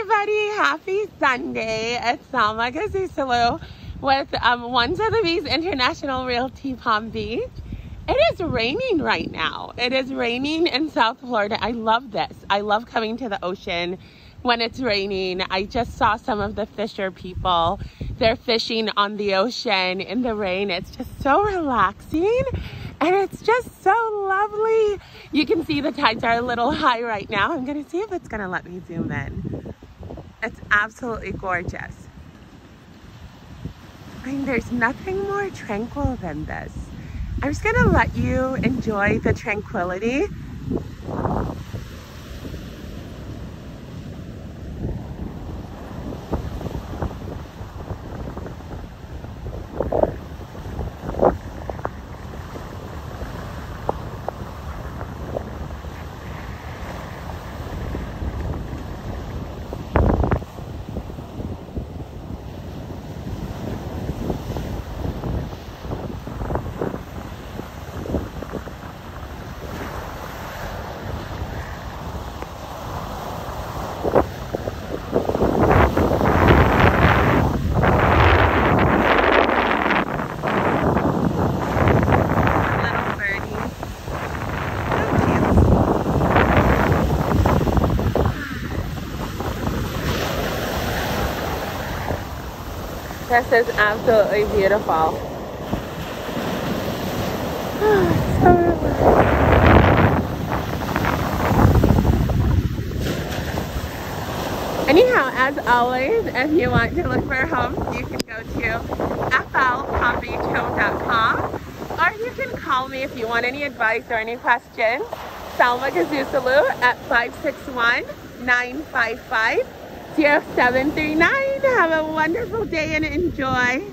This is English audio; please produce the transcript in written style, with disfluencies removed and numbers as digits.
everybody, happy Sunday. It's Salma Gazusalu with One Sotheby's International Realty Palm Beach. It is raining right now. It is raining in South Florida. I love this. I love coming to the ocean when it's raining. I just saw some of the fisher people. They're fishing on the ocean in the rain. It's just so relaxing and it's just so lovely. You can see the tides are a little high right now. I'm gonna see if it's gonna let me zoom in. It's absolutely gorgeous. I mean, there's nothing more tranquil than this. I'm just gonna let you enjoy the tranquility. This is absolutely beautiful. Anyhow, as always, if you want to look for homes, you can go to flpalmbeachhome.com, or you can call me if you want any advice or any questions. Salma Gazusalu at 561-955-0739. Have a wonderful day and enjoy.